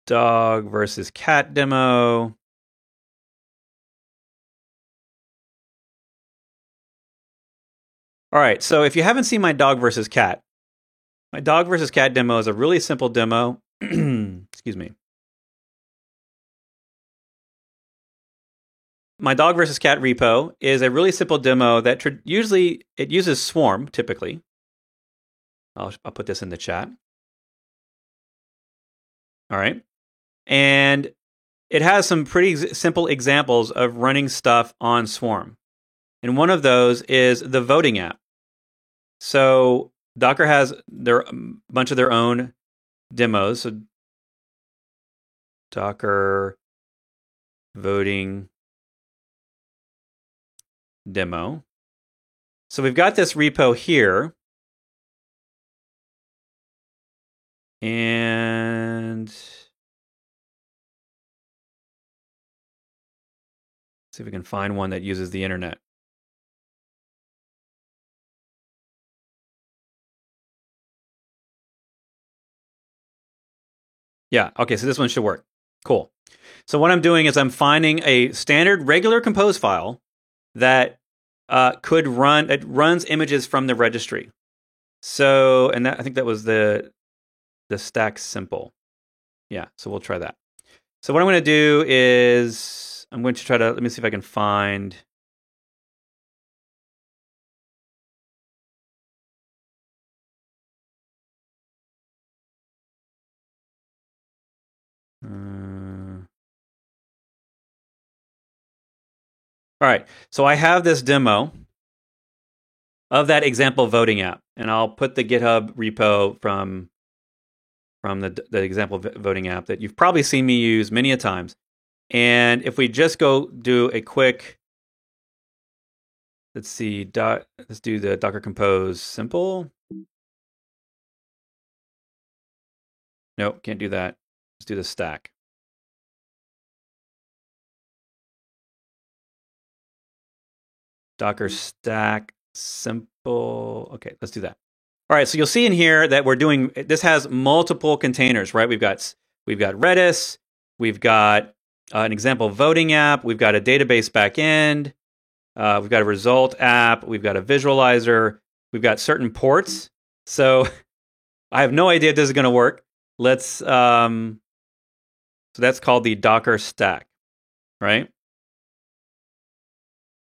dog versus cat demo. All right, so if you haven't seen my dog versus cat demo is a really simple demo. Excuse me. My dog versus cat repo is a really simple demo that usually it uses Swarm typically. I'll put this in the chat. All right. And it has some pretty simple examples of running stuff on Swarm. And one of those is the voting app. So Docker has a bunch of their own demos. So Docker voting demo. So we've got this repo here. And see if we can find one that uses the internet. Yeah, okay, so this one should work. Cool. So what I'm doing is I'm finding a standard regular compose file that could run, it runs images from the registry. So, and that, I think that was the stack simple. Yeah, so we'll try that. So what I'm going to do is I'm going to try to, let me see if I can find. All right, so I have this demo of that example voting app, and I'll put the GitHub repo from the example voting app that you've probably seen me use many a times. And if we just go do a quick, let's see, let's do the Docker Compose simple. Nope, can't do that. Let's do the stack. Docker stack simple. Okay, let's do that. All right, so you'll see in here that we're doing, this has multiple containers, right? We've got Redis, we've got an example voting app, we've got a database backend, we've got a result app, we've got a visualizer, we've got certain ports. So I have no idea if this is going to work. Let's, so that's called the Docker stack, right?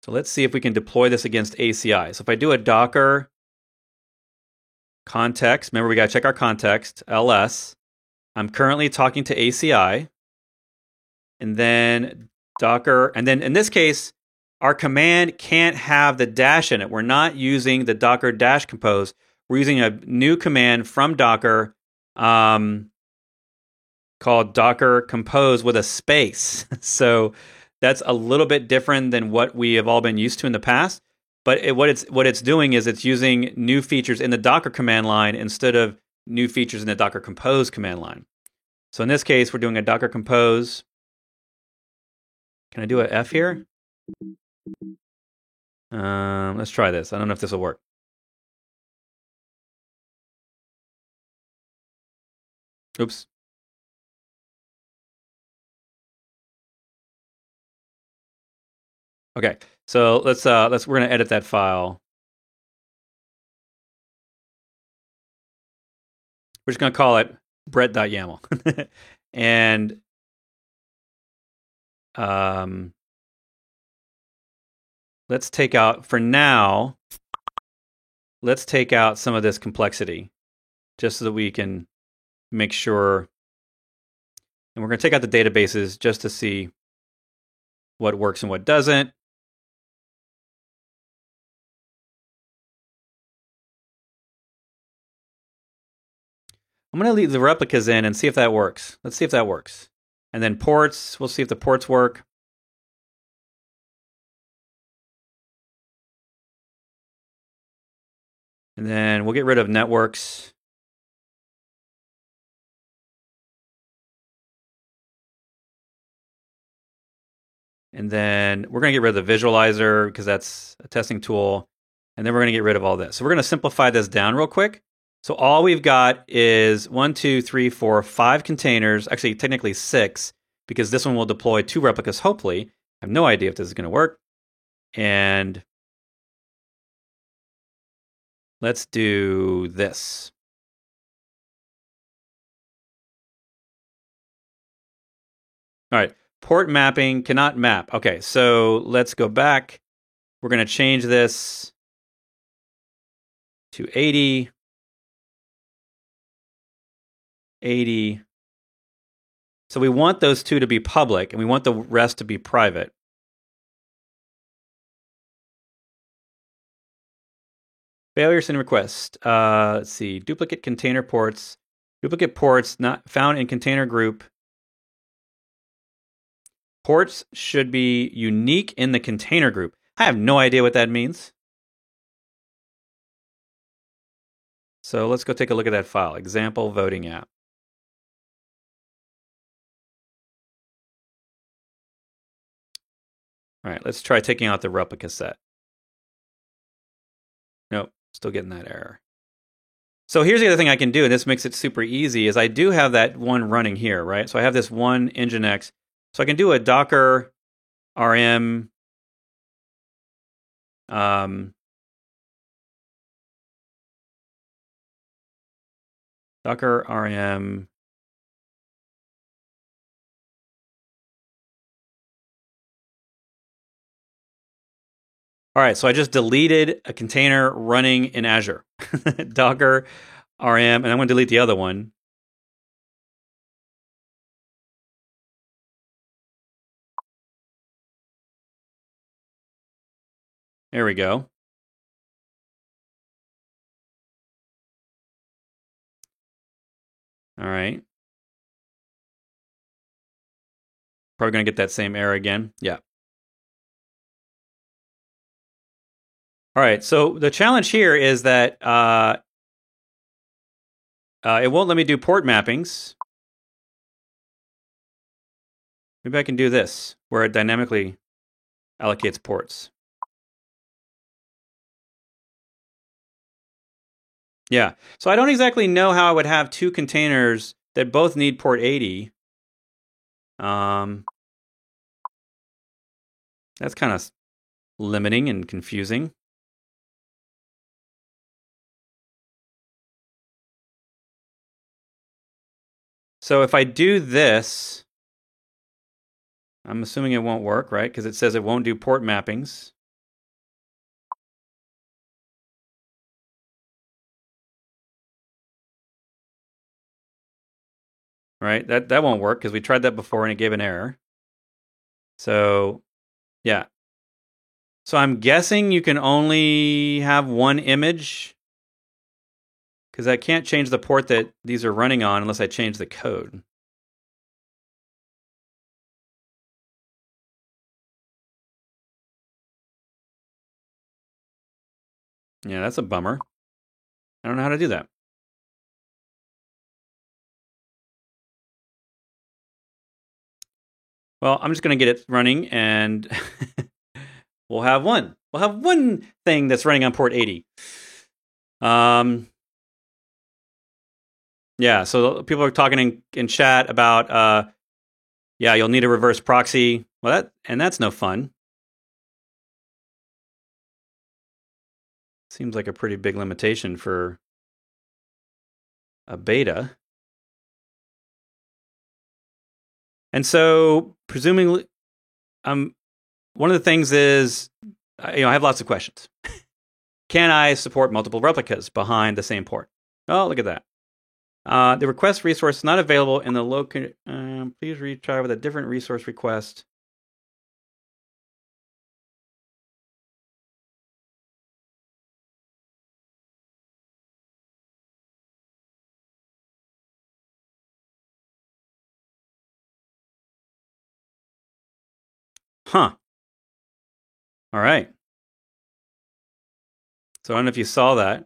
So let's see if we can deploy this against ACI. So if I do a Docker context, remember we got to check our context, ls. I'm currently talking to ACI. And then Docker, and then in this case, our command can't have the dash in it. We're not using the Docker dash compose. We're using a new command from Docker called Docker compose with a space. So that's a little bit different than what we have all been used to in the past. But what it's doing is it's using new features in the Docker command line instead of new features in the Docker compose command line. So in this case, we're doing a Docker compose. Can I do an F here? Let's try this. I don't know if this will work. Oops. Okay, so we're gonna edit that file. We're just gonna call it Brett.yaml. And let's take out, for now, let's take out some of this complexity just so that we can make sure. And we're going to take out the databases just to see what works and what doesn't. I'm going to leave the replicas in and see if that works. Let's see if that works. And then ports, we'll see if the ports work. And then we'll get rid of networks. And then we're going to get rid of the visualizer because that's a testing tool. And then we're going to get rid of all this. So we're going to simplify this down real quick. So all we've got is 1, 2, 3, 4, 5 containers. Actually, technically 6, because this one will deploy 2 replicas, hopefully. I have no idea if this is going to work. And let's do this. All right, port mapping cannot map. Okay, so let's go back. We're going to change this to 80. 80. So we want those 2 to be public, and we want the rest to be private. Failure send request. Let's see. Duplicate container ports. Duplicate ports not found in container group. Ports should be unique in the container group. I have no idea what that means. So let's go take a look at that file. Example voting app. All right, let's try taking out the replica set. Nope, still getting that error. So here's the other thing I can do, and this makes it super easy, is I do have that one running here, right? So I have this one Nginx. So I can do a Docker RM Docker RM All right, so I just deleted a container running in Azure. Docker RM, and I'm going to delete the other one. There we go. All right. Probably going to get that same error again. Yeah. All right, so the challenge here is that it won't let me do port mappings. Maybe I can do this, where it dynamically allocates ports. Yeah, so I don't exactly know how I would have 2 containers that both need port 80. That's kind of limiting and confusing. So if I do this, I'm assuming it won't work, right? Because it says it won't do port mappings. Right? That won't work because we tried that before and it gave an error. So, yeah. So I'm guessing you can only have one image, because I can't change the port that these are running on unless I change the code. Yeah, that's a bummer. I don't know how to do that. Well, I'm just going to get it running, and we'll have one. We'll have one thing that's running on port 80. Yeah, so people are talking in chat about, yeah, you'll need a reverse proxy. Well, that's no fun. Seems like a pretty big limitation for a beta. And so, presumably, one of the things is, I have lots of questions. Can I support multiple replicas behind the same port? Oh, look at that. The request resource is not available in the local. Please retry with a different resource request. Huh. All right. So I don't know if you saw that,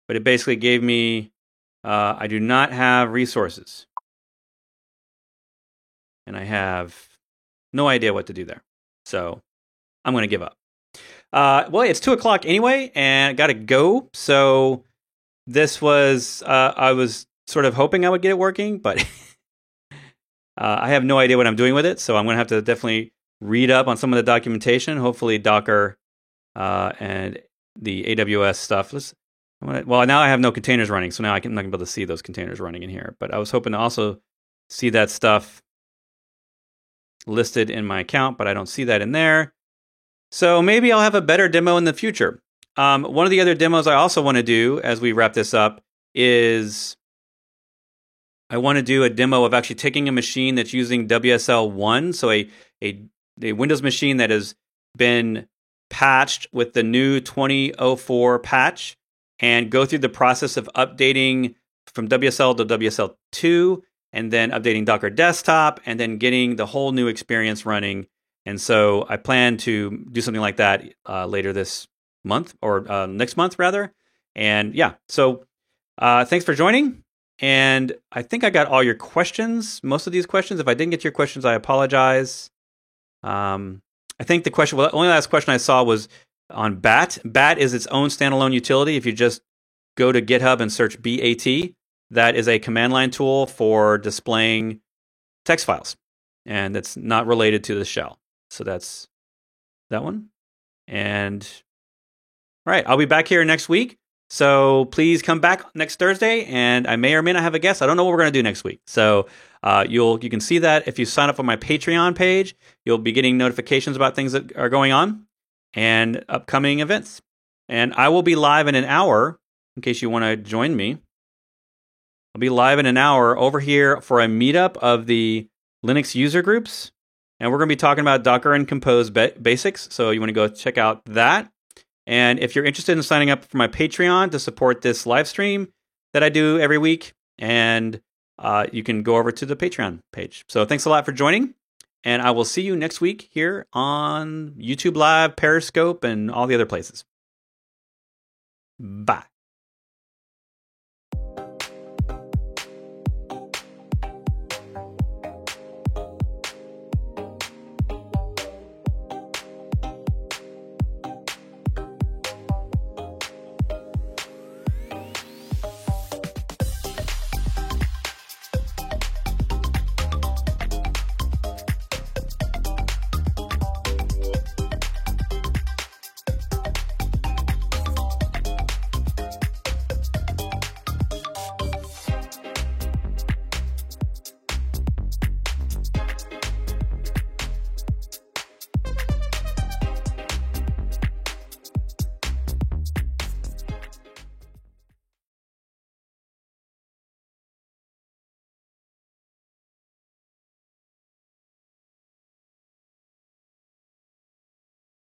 but it basically gave me, I do not have resources. And I have no idea what to do there. So I'm going to give up. Well, it's 2 o'clock anyway, and I got to go. So this was, I was sort of hoping I would get it working, but I have no idea what I'm doing with it. So I'm going to have to definitely read up on some of the documentation. Hopefully Docker and the AWS stuff. Well, now I have no containers running, so now I'm not going to be able to see those containers running in here. But I was hoping to also see that stuff listed in my account, but I don't see that in there. So maybe I'll have a better demo in the future. One of the other demos I also want to do as we wrap this up is I want to do a demo of actually taking a machine that's using WSL1, so a Windows machine that has been patched with the new 2004 patch, and go through the process of updating from WSL to WSL2, and then updating Docker Desktop, and then getting the whole new experience running. And so I plan to do something like that later this month, or next month rather. And yeah, so thanks for joining. And I think I got all your questions, most of these questions. If I didn't get your questions, I apologize. I think the only last question I saw was on BAT. BAT is its own standalone utility. If you just go to GitHub and search BAT, that is a command line tool for displaying text files. And that's not related to the shell. So that's that one. And all right, I'll be back here next week. So please come back next Thursday, and I may or may not have a guest. I don't know what we're going to do next week. So you can see that if you sign up on my Patreon page. You'll be getting notifications about things that are going on and upcoming events. And I will be live in an hour, in case you want to join me. I'll be live in an hour over here for a meetup of the Linux user groups. And we're going to be talking about Docker and Compose basics. So you want to go check out that. And if you're interested in signing up for my Patreon to support this live stream that I do every week, and you can go over to the Patreon page. So thanks a lot for joining, and I will see you next week here on YouTube Live, Periscope, and all the other places. Bye.